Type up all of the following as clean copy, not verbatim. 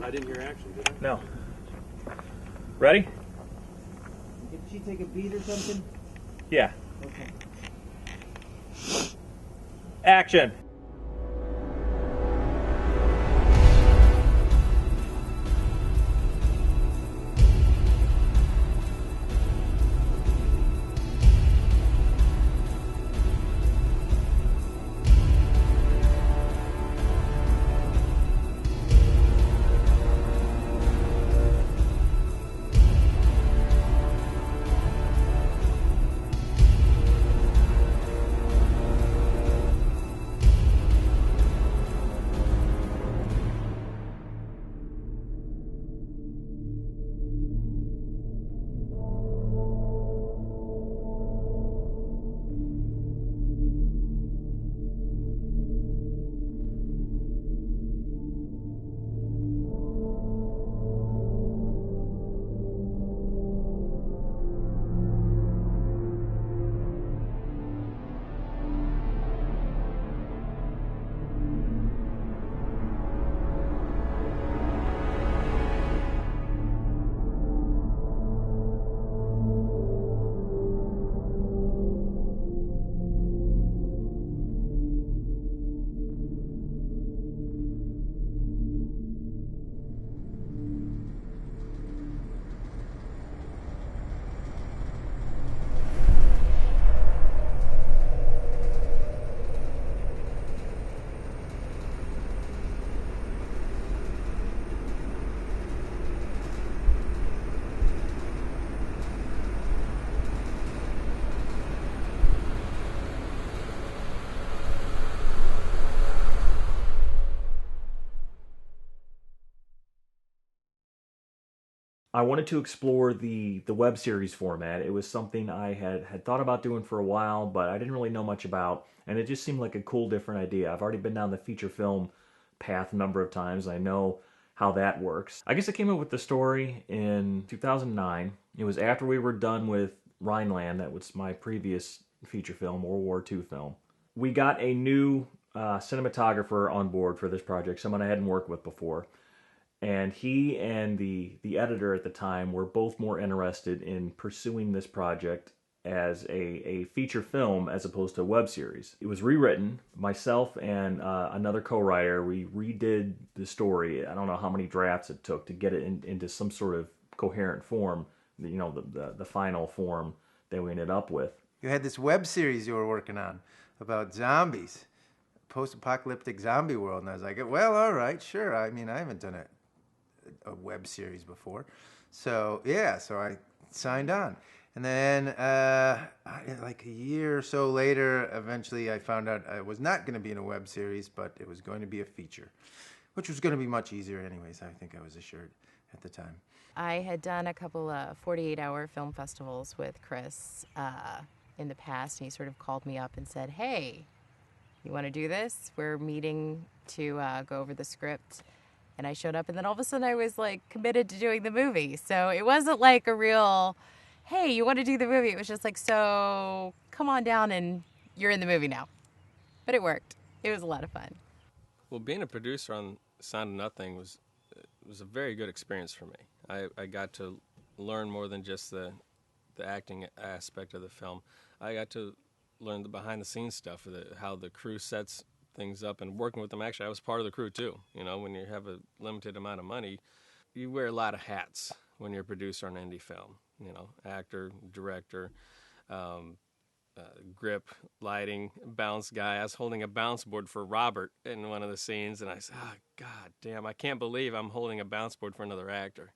I didn't hear action, did I? No. Ready? Did she take a beat or something? Yeah. Okay. Action. I wanted to explore the web series format. It was something I had thought about doing for a while, but I didn't really know much about, and it just seemed like a cool, different idea. I've already been down the feature film path a number of times. I know how that works. I guess I came up with the story in 2009. It was after we were done with Rhineland. That was my previous feature film, World War II film. We got a new cinematographer on board for this project, someone I hadn't worked with before, and he and the editor at the time were both more interested in pursuing this project as a feature film as opposed to a web series. It was rewritten. Myself and another co-writer, we redid the story. I don't know how many drafts it took to get it into some sort of coherent form, you know, the final form that we ended up with. You had this web series you were working on about zombies, post-apocalyptic zombie world, and I was like, well, all right, sure. I mean, I haven't done a web series before, so yeah, so I signed on. And then, like a year or so later, eventually I found out I was not going to be in a web series, but it was going to be a feature, which was going to be much easier anyways, I think I was assured at the time. I had done a couple of 48-hour film festivals with Chris in the past, and he sort of called me up and said, hey, you want to do this? We're meeting to go over the script. And I showed up, and then all of a sudden I was, like, committed to doing the movie. So it wasn't like a real, hey, you want to do the movie? It was just like, so come on down and you're in the movie now. But it worked. It was a lot of fun. Well, being a producer on Sound of Nothing was a very good experience for me. I got to learn more than just the acting aspect of the film. I got to learn the behind-the-scenes stuff, how the crew sets things up, and working with them. Actually, I was part of the crew too. You know, when you have a limited amount of money, you wear a lot of hats when you're a producer on an indie film. You know, actor, director, grip, lighting, bounce guy. I was holding a bounce board for Robert in one of the scenes, and I said, oh, God damn, I can't believe I'm holding a bounce board for another actor.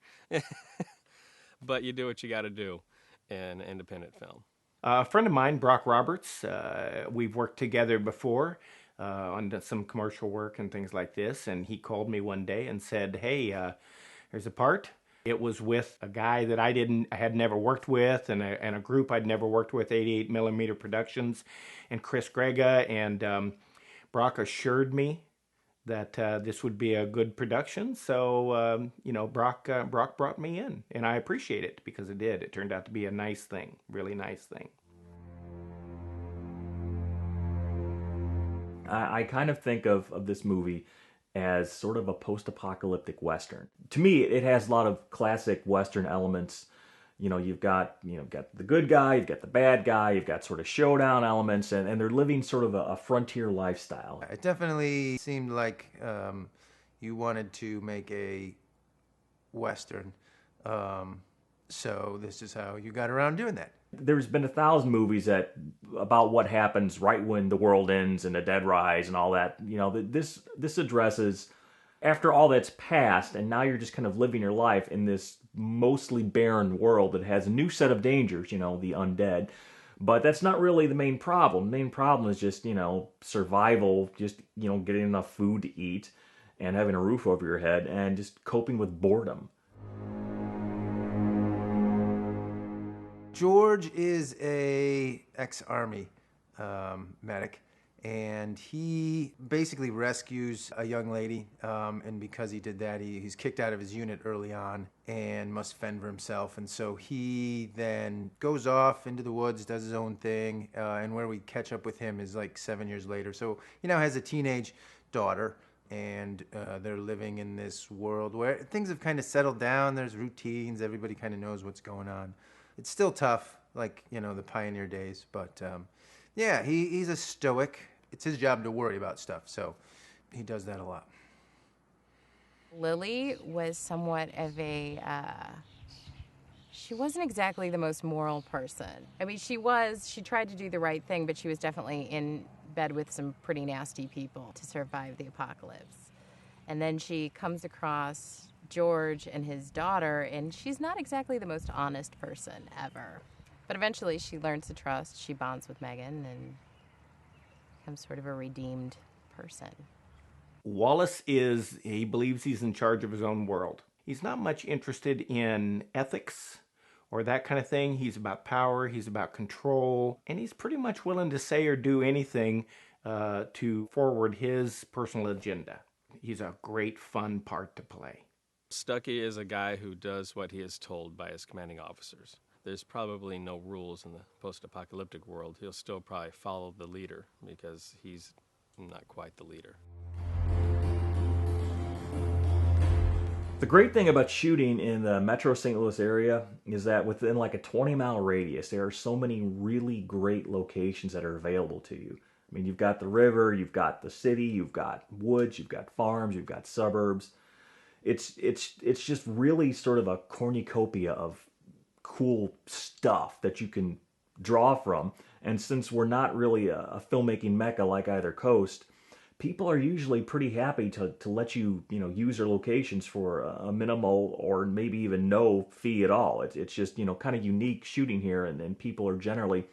But you do what you got to do in independent film. A friend of mine, Brock Roberts, we've worked together before on some commercial work and things like this, and he called me one day and said, hey, there's a part. It was with a guy that I had never worked with, and a group I'd never worked with, 88 Millimeter Productions, and Chris Grega, and Brock assured me that this would be a good production. So, Brock brought me in, and I appreciate it because it did. It turned out to be a nice thing, really nice thing. I kind of think of this movie as sort of a post-apocalyptic Western. To me, it has a lot of classic Western elements. You've got the good guy, you've got the bad guy, you've got sort of showdown elements, and they're living sort of a frontier lifestyle. It definitely seemed like you wanted to make a Western. So this is how you got around doing that. There's been 1,000 movies about what happens right when the world ends and the dead rise and all that. This addresses after all that's passed, and now you're just kind of living your life in this mostly barren world that has a new set of dangers, the undead. But that's not really the main problem. The main problem is just, survival, just, getting enough food to eat and having a roof over your head and just coping with boredom. George is a ex-Army medic, and he basically rescues a young lady, and because he did that, he's kicked out of his unit early on and must fend for himself. And so he then goes off into the woods, does his own thing, and where we catch up with him is like 7 years later. So he now has a teenage daughter, and they're living in this world where things have kind of settled down. There's routines. Everybody kind of knows what's going on. It's still tough, like, the pioneer days, but yeah, he's a stoic. It's his job to worry about stuff, so he does that a lot. Lily was somewhat of she wasn't exactly the most moral person. I mean, she tried to do the right thing, but she was definitely in bed with some pretty nasty people to survive the apocalypse. And then she comes across George and his daughter, and she's not exactly the most honest person ever. But eventually she learns to trust, she bonds with Megan, and becomes sort of a redeemed person. Wallace he believes he's in charge of his own world. He's not much interested in ethics or that kind of thing. He's about power, he's about control, and he's pretty much willing to say or do anything to forward his personal agenda. He's a great, fun part to play. Stuckey is a guy who does what he is told by his commanding officers. There's probably no rules in the post-apocalyptic world. He'll still probably follow the leader because he's not quite the leader. The great thing about shooting in the Metro St. Louis area is that within like a 20-mile radius, there are so many really great locations that are available to you. I mean, you've got the river, you've got the city, you've got woods, you've got farms, you've got suburbs. It's just really sort of a cornucopia of cool stuff that you can draw from. And since we're not really a filmmaking mecca like either coast, people are usually pretty happy to let you use their locations for a minimal or maybe even no fee at all. It's just kind of unique shooting here, and people are generally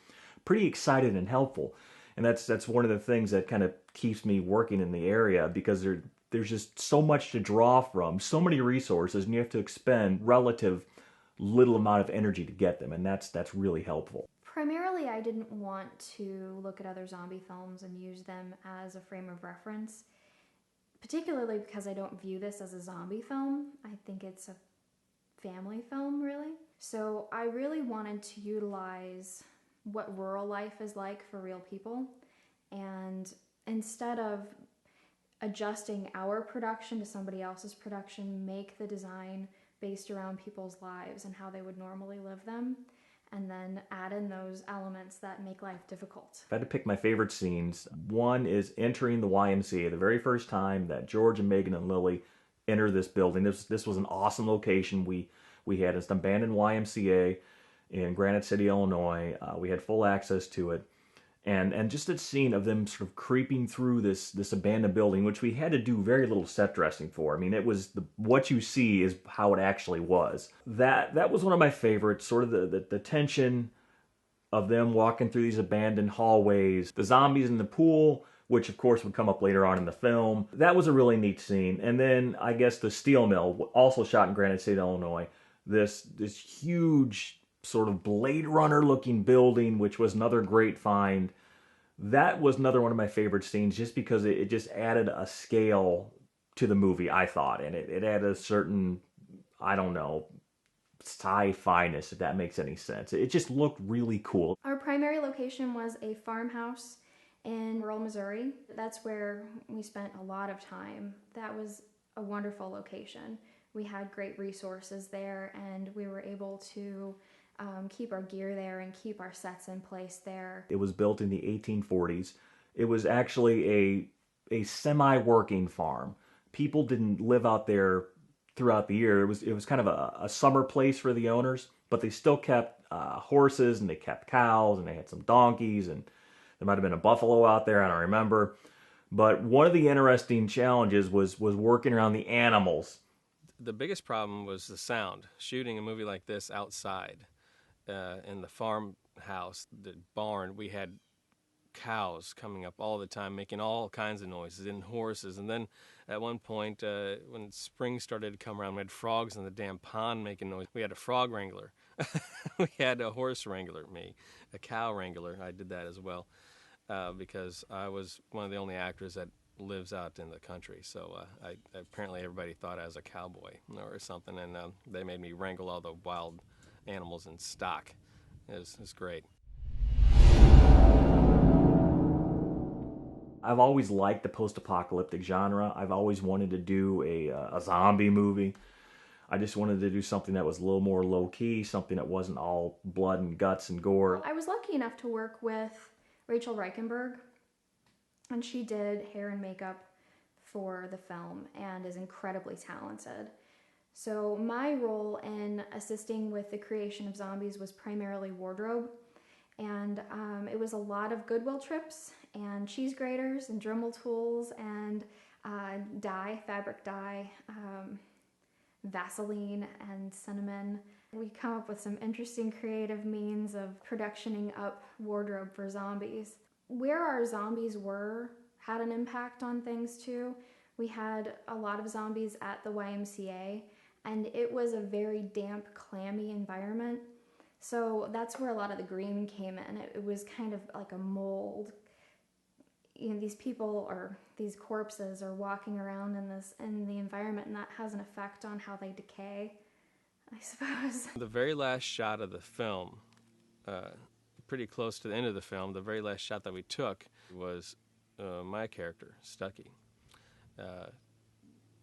pretty excited and helpful. And that's one of the things that kind of keeps me working in the area, because there's just so much to draw from, so many resources, and you have to expend relative little amount of energy to get them, and that's really helpful. Primarily, I didn't want to look at other zombie films and use them as a frame of reference, particularly because I don't view this as a zombie film. I think it's a family film, really. So I really wanted to utilize what rural life is like for real people, and instead of adjusting our production to somebody else's production, make the design based around people's lives and how they would normally live them, and then add in those elements that make life difficult. If I had to pick my favorite scenes, one is entering the YMCA, the very first time that George and Megan and Lily enter this building. This was an awesome location. We had an abandoned YMCA in Granite City, Illinois. We had full access to it. And just a scene of them sort of creeping through this abandoned building, which we had to do very little set dressing for. I mean, it was what you see is how it actually was. That was one of my favorites, sort of the tension of them walking through these abandoned hallways, the zombies in the pool, which of course would come up later on in the film. That was a really neat scene. And then I guess the steel mill, also shot in Granite City, Illinois, this huge sort of Blade Runner looking building, which was another great find. That was another one of my favorite scenes, just because it just added a scale to the movie, I thought, and it added a certain, I don't know, sci-fi-ness, if that makes any sense. It just looked really cool. Our primary location was a farmhouse in rural Missouri. That's where we spent a lot of time. That was a wonderful location. We had great resources there, and we were able to keep our gear there and keep our sets in place there. It was built in the 1840s. It was actually a semi-working farm. People didn't live out there throughout the year. It was kind of a summer place for the owners, but they still kept horses, and they kept cows, and they had some donkeys, and there might have been a buffalo out there, I don't remember. But one of the interesting challenges was working around the animals. The biggest problem was the sound. Shooting a movie like this outside in the farmhouse, the barn, we had cows coming up all the time, making all kinds of noises, and horses. And then at one point, when spring started to come around, we had frogs in the damn pond making noise. We had a frog wrangler. We had a horse wrangler, me, a cow wrangler. I did that as well because I was one of the only actors that lives out in the country. So apparently everybody thought I was a cowboy or something, and they made me wrangle all the wild animals in stock. It was great. I've always liked the post-apocalyptic genre. I've always wanted to do a zombie movie. I just wanted to do something that was a little more low-key, something that wasn't all blood and guts and gore. I was lucky enough to work with Rachel Reichenberg, and she did hair and makeup for the film and is incredibly talented. So my role in assisting with the creation of zombies was primarily wardrobe, and it was a lot of Goodwill trips and cheese graters and Dremel tools and dye, fabric dye, Vaseline and cinnamon. We come up with some interesting creative means of productioning up wardrobe for zombies. Where our zombies were had an impact on things too. We had a lot of zombies at the YMCA, and it was a very damp, clammy environment. So that's where a lot of the green came in. It was kind of like a mold. You know, these people or these corpses are walking around in the environment, and that has an effect on how they decay, I suppose. The very last shot of the film, pretty close to the end of the film, the very last shot that we took was my character, Stucky,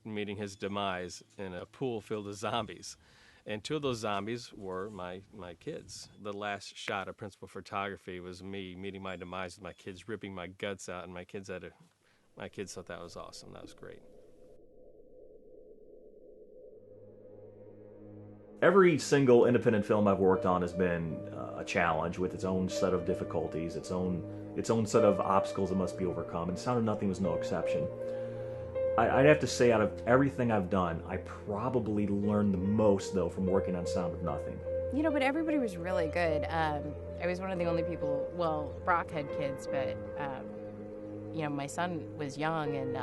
meeting his demise in a pool filled with zombies. And two of those zombies were my kids. The last shot of principal photography was me meeting my demise with my kids, ripping my guts out, and my kids thought that was awesome. That was great. Every single independent film I've worked on has been a challenge with its own set of difficulties, its own set of obstacles that must be overcome, and Sound of Nothing was no exception. I'd have to say, out of everything I've done, I probably learned the most, though, from working on Sound of Nothing. You know, but everybody was really good. I was one of the only people, well, Brock had kids, but, you know, my son was young, and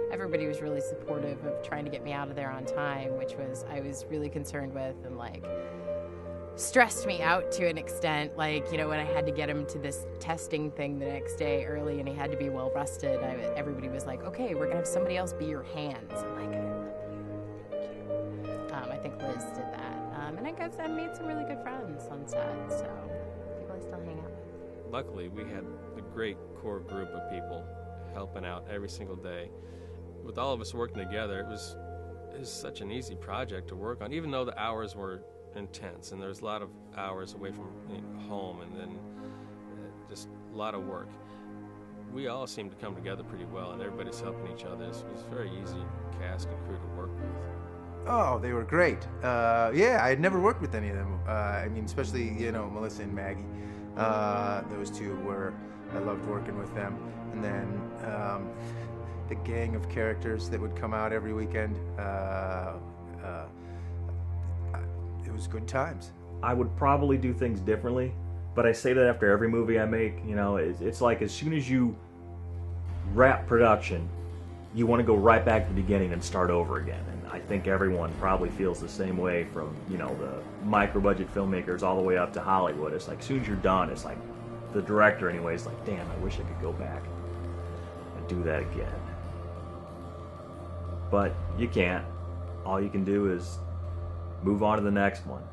everybody was really supportive of trying to get me out of there on time, which I was really concerned with, and, like, stressed me out to an extent. Like, you know, when I had to get him to this testing thing the next day early and he had to be well rested, everybody was like, okay, we're gonna have somebody else be your hands. I'm like, I love you, thank you. I think Liz did that. And I guess I made some really good friends on set, so people I still hang out with. Luckily, we had a great core group of people helping out every single day. With all of us working together, it was such an easy project to work on, even though the hours were intense, and there's a lot of hours away from home, and then just a lot of work. We all seemed to come together pretty well, and everybody's helping each other. It was a very easy cast and crew to work with. Oh, they were great. Yeah, I had never worked with any of them. I mean, especially, you know, Melissa and Maggie. Those two I loved working with them. And then the gang of characters that would come out every weekend. It was good times. I would probably do things differently, but I say that after every movie I make. You know, it's like as soon as you wrap production, you want to go right back to the beginning and start over again. And I think everyone probably feels the same way, from, you know, the micro-budget filmmakers all the way up to Hollywood. It's like as soon as you're done, it's like the director anyway is like, damn, I wish I could go back and do that again. But you can't. All you can do is move on to the next one.